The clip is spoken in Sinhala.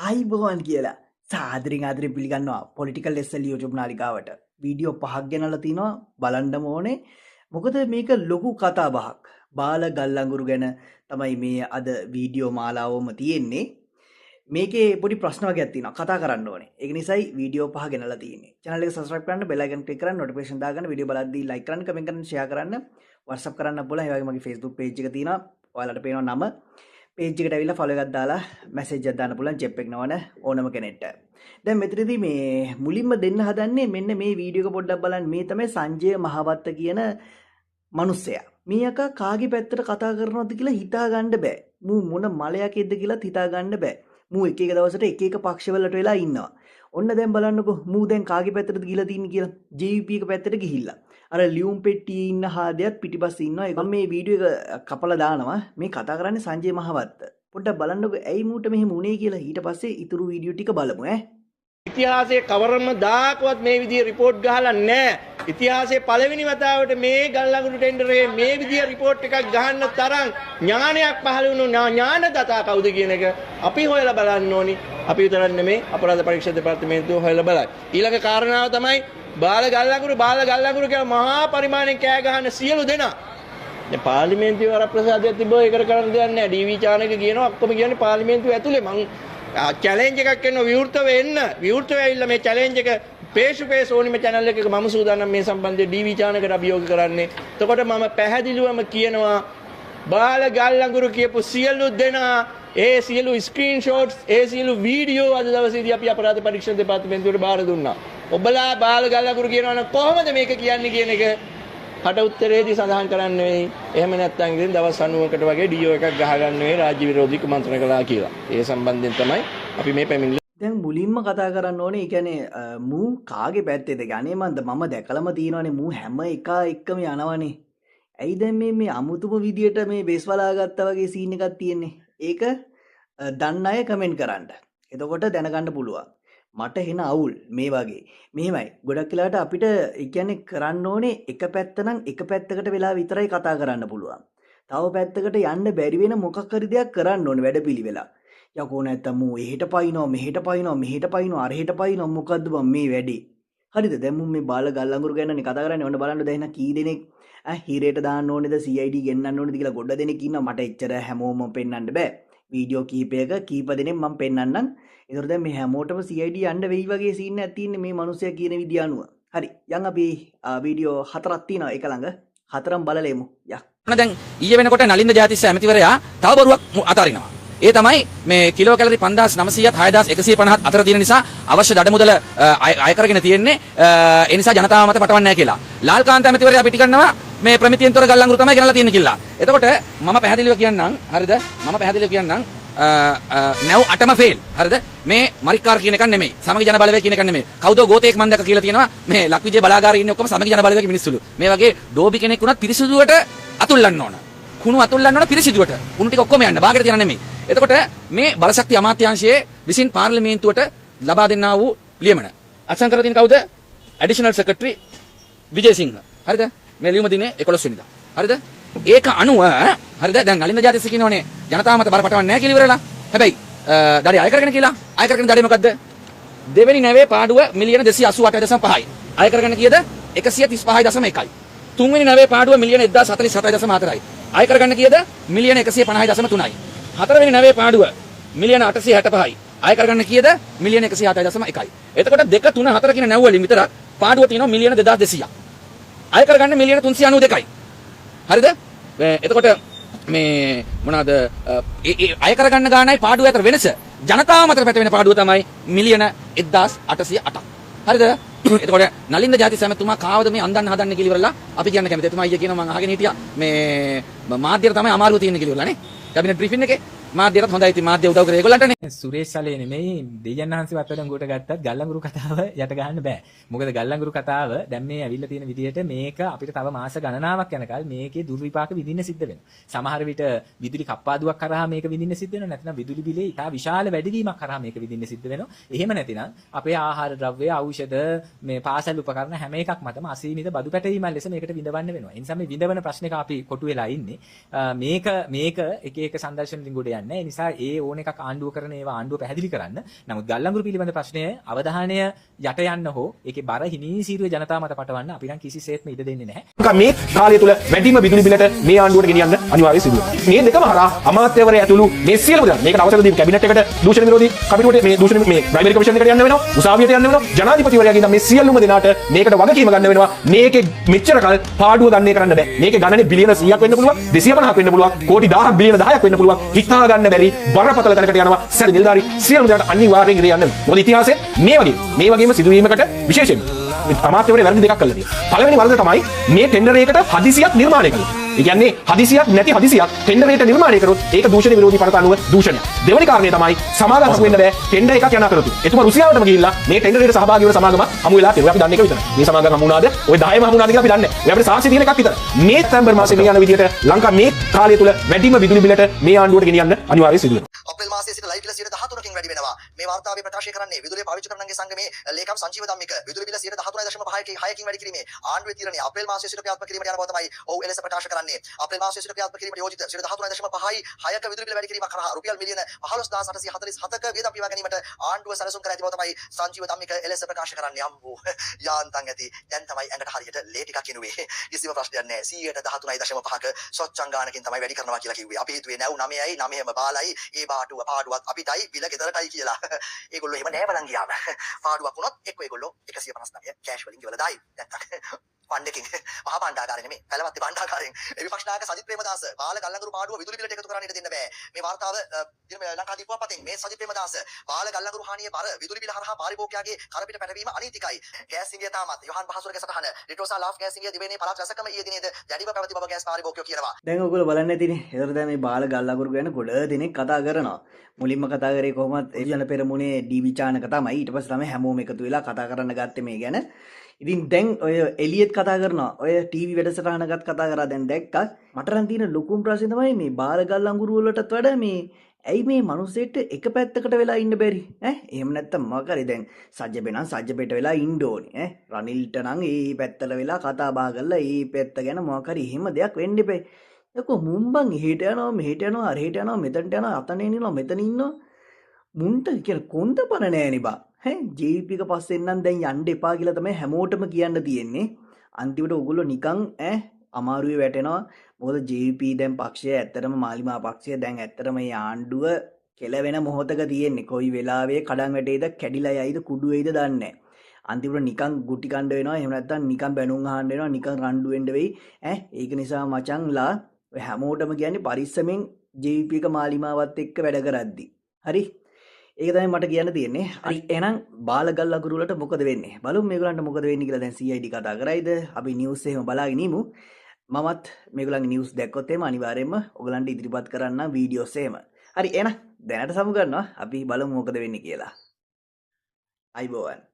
ආයිබෝවන් කියලා සාදරෙන් ආදරෙන් පිළිගන්නවා පොලිටිකල් SL YouTube නාලිකාවට වීඩියෝ 5ක් ගෙනල්ලා තිනවා බලන්නම ඕනේ. මොකද මේක ලොකු කතා බහක්. බාල ගල්ලංගුරු ගැන තමයි මේ අද වීඩියෝ මාලාවම තියෙන්නේ. මේකේ පොඩි ප්‍රශ්න වගේක් තියෙනවා කතා කරන්න ඕනේ. ඒක නිසායි වීඩියෝ 5 ගෙනල්ලා තියෙන්නේ. channel එක subscribe කරන්න, bell icon click කරන්න, notification දාගන්න, වීඩියෝ බලද්දී like කරන්න, comment කරන්න, share කරන්න, WhatsApp කරන්න පුළුවන්. ඒ වගේම මගේ Facebook page එක තියෙනවා. ඔයාලට පේනවා නම පේජ් එකට ඇවිල්ලා ෆලෝ එකක් දාලා මැසේජ් එකක් දාන්න පුළුවන් චෙප් එක නවන ඕනම කෙනෙක්ට. දැන් මෙතනදී මේ මුලින්ම දෙන්න හදන්නේ මෙන්න මේ වීඩියෝ එක පොඩ්ඩක් බලන්න. මේ තමයි සංජය මහවත්ත කියන මිනිස්සයා. මේ අකා කාගේ පැත්තට කතා කරනවද කියලා හිතා ගන්න බෑ. මූ මොන මලයකෙද්ද කියලා හිතා ගන්න බෑ. මූ එක එක දවසට එක එක පක්ෂවලට වෙලා ඉන්නවා. ඔන්න දැන් බලන්නකෝ මූ දැන් කාගේ පැත්තටද ගිහිලා තින්නේ කියලා. JVP එක පැත්තට ගිහිල්ලා. අර ලියුම් පෙට්ටියේ ඉන්න හාදයක් පිටිපස්සේ ඉන්නවා. ඒක මේ වීඩියෝ එක කපලා දානවා. මේ කතා කරන්නේ සංජය මහවත්ත. පොඩ්ඩක් බලන්නකෝ ඇයි මූට මෙහෙම උනේ කියලා. ඊට පස්සේ ඊතුරු වීඩියෝ ටික බලමු ඈ. ඉතිහාසයේ කවරම දායකවත් මේ විදිහේ රිපෝට් ගහලා නැහැ. ඉතිහාසයේ පළවෙනි වතාවට මේ ගල්ලඟුරු ටෙන්ඩරේ මේ විදිහේ රිපෝට් එකක් ගහන්න තරම් ඥානයක් පහළ වුණු ඥානදතා කවුද කියන එක අපි හොයලා බලන්න ඕනි. අපි විතරක් නෙමෙයි අපරාධ පරීක්ෂා දෙපාර්තමේන්තුව හොයලා බලයි. ඊළඟ කාරණාව තමයි බාල ගල්ලඟුරු කියලා මහා පරිමාණයෙන් කෑ ගහන සියලු දෙනා. දැන් පාර්ලිමේන්තුවේ වරප්‍රසාදයක් තිබ්බෝ ඒකට කරන්න දෙයක් නැහැ. ඩීවී චානක කියනවා ඔක්කොම කියන්නේ පාර්ලිමේන්තුව ඇතුලේ මං චැලෙන්ජ් එකක් කරනවා විවෘතව එන්න. විවෘතව ඇවිල්ලා මේ චැලෙන්ජ් එක පේස් ටු පේස් ඕනිම channel එකක මම සූදානම් මේ සම්බන්ධයෙන් ඩීවී චානකට අභියෝග කරන්නේ. එතකොට මම පැහැදිලිවම කියනවා බාල ගල්ලඟුරු කියපු සියලු දෙනා ඒ සියලු ස්ක්‍රීන්ෂොට්ස් ඒ සියලු වීඩියෝ අද දවසේදී අපි අපරාධ පරීක්ෂණ දෙපාර්තමේන්තුවට බාර දුන්නා. ඔබලා බාල ගල්ලඟුරු කියනවා නම් කොහොමද මේක කියන්නේ කියන එක කට උත්තරේදී සඳහන් කරන්න වෙයි. එහෙම නැත්නම් ඉතින් දවස් 90කට වගේ ඩීఓ එකක් ගහගන්න වෙයි රාජ්‍ය විරෝධී කුමන්ත්‍රණ කළා කියලා. ඒ සම්බන්ධයෙන් තමයි අපි මේ පැමිණිලි. දැන් මුලින්ම කතා කරන්න ඕනේ. ඒ කියන්නේ මූ කාගේ පැත්තේද? ගන්නේ මම දැකලම තියෙනවානේ මූ හැම එකම යනවනේ. ඇයි දැන් මේ අමුතුම විදියට මේ බේස් වලා ගත්තා වගේ සීන් එකක් තියෙන්නේ. ඒක දන්න අය කමෙන්ට් කරන්න. එතකොට දැනගන්න පුළුවන්. මට හෙන අවුල් මේ වගේ. මෙහෙමයි. ගොඩක් වෙලාවට අපිට ඒ කියන්නේ කරන්න ඕනේ එක පැත්ත නම් එක පැත්තකට වෙලා විතරයි කතා කරන්න පුළුවන්. තව පැත්තකට යන්න බැරි වෙන මොකක් හරි දෙයක් කරන්න ඕනේ වැඩපිළිවෙලා. යකෝ නැත්තම් මූ එහෙට පයින්නවා මෙහෙට පයින්නවා අරහෙට පයින්නවා මොකද්ද බං මේ වැඩේ. හරිද? දැන් මම මේ බාල ගල්ලඟුරු ගැනනේ කතා කරන්නේ. ඔන්න බලන්න දැන් කී දෙනෙක් හිරේට දාන්න ඕනේද CID ගෙන්නන්න ඕනේද කියලා ගොඩ දෙනෙක් ඉන්නවා. මට එච්චර හැමෝම පෙන්වන්න බෑ. වීඩියෝ කීපයක කීප දෙනෙක් මම පෙන්වන්නම්. ඒතර දැන් මේ හැමෝටම CID යන්න වෙයි වගේ සීන් එකක් තියෙන්නේ මේ මිනිස්සයා කියන විදිය අනුව. හරි. යන් අපි වීඩියෝ 4ක් තියෙනවා ඒක ළඟ. 4ම බලලෙමු. යක්. දැන් ඊයේ වෙනකොට නලින්ද ජාතිස්ස ඇමතිවරයා තව බොරුවක් අතාරිනවා. ඒ තමයි මේ කිලෝ කැලරි 5900ත් 6150ත් අතර තියෙන නිසා අවශ්‍ය දඩ මුදල අය කරගෙන තියෙන්නේ. ඒ නිසා ජනතාව මත පටවන්නේ නැහැ කියලා. ලාල්කාන්ත ඇමතිවරයා පිටි කරනවා මේ ප්‍රමිතියෙන්තර ගල්ලඟුරු තමයි ගෙනලා තියෙන්නේ කියලා. එතකොට මම පැහැදිලිව කියන්නම්. හරිද? මම පැහැදිලිව කියන්නම්. නැව් 8ම ෆේල්. හරිද? මේ මරික්කාර කියන එක නෙමෙයි. සමගි ජන බලවේග කියන එක නෙමෙයි. කවුදෝ ගෝතේක් මන් දැක කියලා තියෙනවා. මේ ලක්විජේ බලාගාරේ ඉන්නේ ඔක්කොම සමගි ජන බලවේග මිනිස්සුලු. මේ වගේ ඩෝබි කෙනෙක් වුණත් පිරිසිදුවට අතුල්ලන්න ඕන. කුණු අතුල්ලන්න ඕන පිරිසිදුවට. කුණු ටික ඔක්කොම යන්න. බාගෙට තියන නෙමෙයි. එතකොට මේ බලශක්ති අමාත්‍යාංශයේ විසින් පාර්ලිමේන්තුවට ලබා දෙන්නා වූ ලියමන අත්සන් කරලා තියෙන කවුද? Additional secretary Wijesinghe. හරිද? මේ ලියුම දිනේ 11 වෙනිදා. හරිද? ඒක අනුව හරිද? දැන් නලින්ද ජාතිස්ස කියනෝනේ ජනතාව මත බර පටවන්නේ නැහැ කියලා ඉවරලා. හැබැයි දඩේ අය කරගෙන කියලා. අය කරගෙන දඩේ මොකද්ද? දෙවෙනි නැවේ පාඩුව මිලියන 288.5යි. අය කරගෙන කීයද? 135.1යි. තුන්වෙනි නැවේ පාඩුව මිලියන 1047.4යි. අය කරගන්න කීයද? මිලියන 150.3යි. හතරවෙනි නැවේ පාඩුව මිලියන 865යි. අය කරගන්න කීයද? මිලියන 107.1යි. එතකොට 2 3 4 කියන නැව් වලින් විතර පාඩුව තියෙනවා මිලියන 2200ක්. අය කරගන්න මිලියන 392යි. හරිද? එතකොට මේ මොනවාද අය කරගන්න ගානයි පාඩුව අතර වෙනස. ජනතාව මත පැටවෙන පාඩුව තමයි මිලියන 1808ක්. හරිද? එතකොට නලින්ද ජාතිස්ස ඇමතුමා කාවද මේ අන්දන්න හදන්නේ කියලා ඉවරලා අපි කියන්න කැමතියි. එතුමා ඊයේ කියනවා මම අහගෙන හිටියා මේ මාධ්‍යයට තමයි අමාරුව තියෙන්නේ කියලා ඉවරලා නේ. කැබිනට් බ්‍රීෆින් එකේ මාධ්‍යයට හොඳයි. ඉතින් මාධ්‍ය උදව් කරේ ඒගොල්ලන්ටනේ. සුරේෂ් සලේ නෙමෙයි දෙයයන් වහන්සේ වත්තෙන් ගොඩ ගත්තත් ගල්ලඟුරු කතාව යට ගහන්න බෑ. මොකද ගල්ලඟුරු කතාව දැන් මේ ඇවිල්ලා තියෙන විදිහට මේක අපිට තව මාස ගණනාවක් යනකල් මේකේ දුර්විපාක විඳින්න සිද්ධ වෙනවා. සමහර විට විදුලි කප්පාදුවක් කරා මේක විඳින්න සිද්ධ වෙනවා. නැත්නම් විදුලි බිලේ ඉතා විශාල වැඩිවීමක් කරා මේක විඳින්න සිද්ධ වෙනවා. එහෙම නැතිනම් අපේ ආහාර ද්‍රව්‍ය, ඖෂධ, මේ පාසල් උපකරණ හැම එකක් මතම අසීමිත බදු පැටවීමක් ලෙස මේකට විඳවන්න වෙනවා. ඒ නිසා මේ විඳවන ප්‍රශ්නක අපි කොටු වෙලා ඉන්නේ. මේක එක එක සංදර්ශන වලින් ගොඩ යන්නේ නැහැ. ඒ නිසා ඒ ඕන එකක් ආණ්ඩුව කරන ඒවා ආණ්ඩුව පැහැදිලි කරන්න. නමුත් ගල්ලංගුරු පිළිබඳ ප්‍රශ්නය අවධානය යට යන්න හෝ ඒකේ බර හිනීසීරුවේ ජනතාව මත පටවන්න අපි නම් කිසිසේත්ම ඉඩ දෙන්නේ නැහැ. මේ කාලය තුල වැඩිම විදුලි බිලට මේ ආණ්ඩුවට ගෙනියන්න අනිවාර්යයි සිදු වෙනවා. මේ දෙකම හරහා අමාත්‍යවරය ඇතුළු මේ සියලුම දෙනා මේකට අවසර දීපු කැබිනට් එකට දූෂණ විරෝධී කමිටුවට මේ දූෂණ මේ ප්‍රයිමරි කමිෂන් එකට යන්න වෙනවා. උසාවියට යන්න වෙනවා. ජනාධිපතිවරයාගේ ඉඳන් මේ සියලුම දෙනාට මේකට වගකීම ගන්න වෙනවා. මේකේ මෙච්චර කල් පාඩුව ගන්න කරන්න බෑ. මේකේ ගණනේ බිලියන 100ක් වෙන්න පුළුවන්, 250ක් වෙන්න පුළුවන්, කෝටි 1000ක් බිලියන 10ක් වෙන්න පුළුවන්. හිතා ගන්න බැරි බරපතල තැනකට යනවා. සැර නිලධාරි සියලුම දෙනාට අනිවාර්යෙන් ඉරේ යන්න. මොකද ඉතිහාසයේ මේ වගේම සිදුවීමකට විශේෂයෙන් අමාත්‍යවරය වැරදි දෙකක් කළා තියෙනවා. පළවෙනි වරද තමයි මේ ටෙන්ඩර් එකකට හදිසියක් නිර්මාණය කළා. ඒ කියන්නේ හදිසියක් නැති හදිසියක් ටෙන්ඩර් එකට නිර්මාණය කරොත් ඒක දූෂණ විරෝධී පනත අනුව දූෂණයක්. දෙවෙනි කාරණේ තමයි සමාගම් හසු වෙන්න බෑ ටෙන්ඩර් එකක් යන අතරතුර. එතුමා රුසියාවටම ගිහිල්ලා මේ ටෙන්ඩර් එකට සහභාගී වෙන සමාගම හමු වෙලා තියෙනවා. අපි දන්නේ ඒක විතරයි. මේ සමාගම් හමු වුණාද? ඔය 10ම හමු වුණාද කියලා අපි දන්නේ නැහැ. ඔය අපිට සාක්ෂි තියෙන එකක් විතරයි. මේ සැප්තැම්බර් මාසේ මේ යන විදිහට ලංකා මේ කාලය තුල වැඩිම විදුලි බිලට මේ ආණ්ඩුවට ගෙනියන්න අනිවාර්යයෙන් සිදු වෙනවා. අප්‍රේල් මාසයේ සිට ලයිට් බිල 13%කින් වැඩි වෙනවා. මේ වාර්තාවේ ප්‍රකාශ කරන්නේ විදුලිය පාවිච්චි කරනන්ගේ සංගමේ ලේකම් සංජීව ධම්මික විදුලි බිල 13.5කින් වැඩි කිරීමේ ආණ්ඩුවේ තීරණය අප්‍රේල් මාසයේ සිට ක්‍රියාත්මක කිරීමට යන බව තමයි ඔව් එලෙස ප්‍රකාශ කරන්නේ. අප්‍රේල් මාසයේ සිට ක්‍රියාත්මක කිරීමට යෝජිත 13.5ක විදුලි බිල වැඩි කිරීමක් කරා රුපියල් මිලියන 15847ක වේදම් පියවා ගැනීමට ආණ්ඩුව සැලසුම් කර ඇති බව තමයි සංජීව ධම්මික එලෙස ප්‍රකාශ කරන්නේ. අම්බෝ යාන්තම් ඇති. දැන් තමයි ඇඟට හරියට ලේ ටිකක් කිනුවේ. කිසිම ප්‍රශ්නයක් නැහැ. 113.5ක සොච්චංගානකින් තමයි වැඩි කරනවා කියලා කිව්වේ. අපි හිතුවේ නැව් 9යි 9ම බාලයි ඒ පාඩුවත් අපිටයි බිල ගෙදරටයි කියලා. ඒගොල්ලෝ එහෙම නෑ බලන් ගියාම. පාඩුවක් වුණොත් එක්ක ඒගොල්ලෝ 159 කෑෂ් වලින් ගෙවලා දායි. නැත්තම් ෆන්ඩ් එකකින් මහා භාණ්ඩාගාරේ නෙමෙයි පැලවත්තේ භාණ්ඩාගාරයෙන් විපක්ෂ නායක සජිත් ප්‍රේමදාස බාල ගල්ලංගුරු පාඩුව විදුලි බිලට එකතු කරන්නට දෙන්න බෑ. මේ වාර්තාව ලංකාදීප පුවත්පතින් මේ සජිත් ප්‍රේමදාස බාල ගල්ලංගුරු හානියේ බර විදුලි බිල හරහා පාරිභෝගිකයාගේ කරපිට පැටවීම අනීතිකයි. ගෑස් සිංගිය තාමත් යොහන් පහසුරගේ සටහන රිටෝසා ලාෆ් ගෑස් සිංගිය දිවයිනේ පළාත් රැසකම ඊයේ දිනේද දැඩිව පැවති බව ගෑස් පාරිභෝගිකයෝ කියනවා. දැන් ඔයගොල්ලෝ බලන්න ඇතිනේ. ඒතර දැන් මේ බාල ගල්ලංගුරු ගැන ගොඩ දෙනෙක් කතා කරනවා. මුලින්ම කතා කරේ කොහොමද ඒ ජන පෙරමුණේ ඩීවී චානක තමයි. ඊට පස්සේ තමයි හැමෝම එකතු වෙලා කතා කරන්න ගත්තේ මේ ගැන. ඉතින් දැන් ඔය එලියත් කතා කරනවා. ඔය ටීවී වැඩසටහනකත් කතා කරා දැන් දැක්කත් මට නම් තියෙන ලොකුම ප්‍රශ්නේ තමයි මේ බාල ගල්ලංගුරු වලටත් වඩා මේ ඇයි මේ මිනිස්සෙට එක පැත්තකට වෙලා ඉන්න බැරි ඈ එහෙම නැත්තම් මොකක් හරි දැන් සජ්ජබේ නම් සජ්ජබේට වෙලා ඉන්න ඕනේ ඈ රනිල්ට නම් ඒ පැත්තට වෙලා කතා බහ කරලා ඒ පැත්ත ගැන මොකක් හරි එහෙම දෙයක් වෙන්න එපේ. යකෝ මුම්බන් එහෙට යනවා මෙහෙට යනවා අරහෙට යනවා මෙතනට යනවා අතන ඉන්නවා මෙතන ඉන්නවා මුන්ට කියන කොන්ද පර නෑනේ බා ඈ ජීප් එක පස්සෙන් නම් දැන් යන්න එපා කියලා තමයි හැමෝටම කියන්න තියෙන්නේ. අන්තිමට ඕගොල්ලෝ නිකන් ඈ අමාරුවේ වැටෙනවා. මොකද JP දැන් පක්ෂය ඇත්තටම මාලිමා පක්ෂය දැන් ඇත්තටම මේ ආණ්ඩුව කෙලවෙන මොහොතක තියෙන්නේ. කොයි වෙලාවෙ කඩන් වැටේද කැඩිලා යයිද කුඩු වෙයිද දන්නේ නැහැ. අන්තිමට නිකන් ගුටි කණ්ඩ වෙනවා. එහෙම නැත්නම් නිකන් බැනුම් අහන්න වෙනවා. නිකන් රණ්ඩු වෙන්න වෙයි. ඒක නිසා මචංලා ඔය හැමෝටම කියන්නේ පරිස්සමෙන් JP එක මාලිමාවත් එක්ක වැඩ කරද්දි. හරි? ඒක තමයි මට කියන්න තියෙන්නේ. හරි එහෙනම් බාලගල්ලකුරු වලට මොකද වෙන්නේ? බලමු මේගොල්ලන්ට මොකද වෙන්නේ කියලා දැන් CID කතා කරයිද? අපි නිවුස් එහෙම බලාගෙන ඉමු. මමත් මේගොල්ලන්ගේ නිවුස් දැක්කොත් එහෙම අනිවාර්යයෙන්ම ඔයගලන්ට ඉදිරිපත් කරන්න වීඩියෝස් එහෙම. හරි එහෙනම් දැනට සමු කරනවා. අපි බලමු මොකද වෙන්නේ කියලා. අයිබෝවන්.